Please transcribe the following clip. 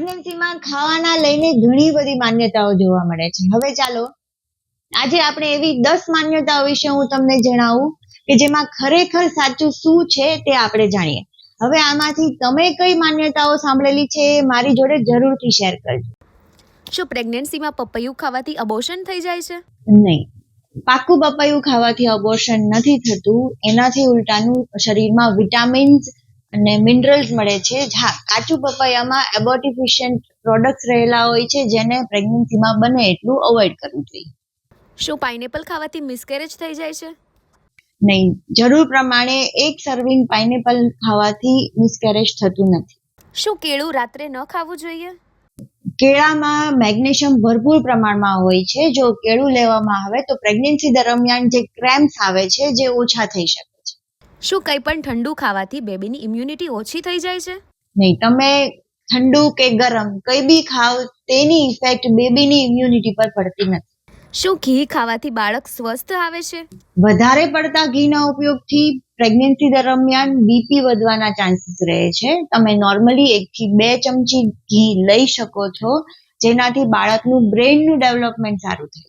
પ્રેગ્નન્સીમાં ખાવાના લઈને ઘણી બધી માન્યતાઓ જોવા મળે છે. હવે ચાલો આજે આપણે એવી 10 માન્યતાઓ વિશે હું તમને જણાવું કે જેમાં ખરેખર સાચું શું છે તે આપણે જાણીએ. હવે આમાંથી તમે કઈ માન્યતાઓ સાંભળેલી છે એ મારી જોડે જરૂરથી શેર કરજો. શું પ્રેગ્નન્સીમાં પપૈયું ખાવાથી અબોર્શન થઈ જાય છે? નહીં, પાકું પપૈયું ખાવાથી અબોર્શન નથી થતું. એનાથી ઉલટાનું શરીરમાં વિટામિન્સ અને મિનરલ્સ મળે છે. હા, કાચું પપૈયામાં એબોર્ટિફિશિયન્ટ પ્રોડક્ટ્સ રહેલા હોય છે જેને પ્રેગ્નન્સીમાં બને એટલું અવોઇડ કરવું જોઈએ. શું પાઇનેપલ ખાવાથી મિસકેરેજ થઈ જાય છે? નહીં, જરૂર પ્રમાણે એક સર્વિંગ પાઇનેપલ ખાવાથી મિસકેરેજ થતું નથી. શું કેળું રાત્રે ન ખાવું જોઈએ? કેળામાં મેગ્નેશિયમ ભરપૂર પ્રમાણમાં હોય છે. જો કેળું લેવામાં આવે તો પ્રેગ્નન્સી દરમિયાન જે ક્રેમ્પ્સ આવે છે જે ઓછા થઈ શકે છે. શું કંઈ પણ ઠંડુ ખાવાથી બેબીની ઇમ્યુનિટી ઓછી થઈ જાય છે? નહીં, તમે ઠંડુ કે ગરમ કંઈ બી ખાવ તેની ઇફેક્ટ બેબીની ઇમ્યુનિટી પર પડતી નથી. શું ઘી ખાવાથી બાળક સ્વસ્થ આવે છે? વધારે પડતા ઘીના ઉપયોગથી પ્રેગ્નન્સી દરમિયાન બીપી વધવાના ચાન્સીસ રહે છે. તમે નોર્મલી 1 થી 2 ચમચી ઘી લઈ શકો છો જેનાથી બાળકનું બ્રેઇનનું ડેવલપમેન્ટ સારું થાય.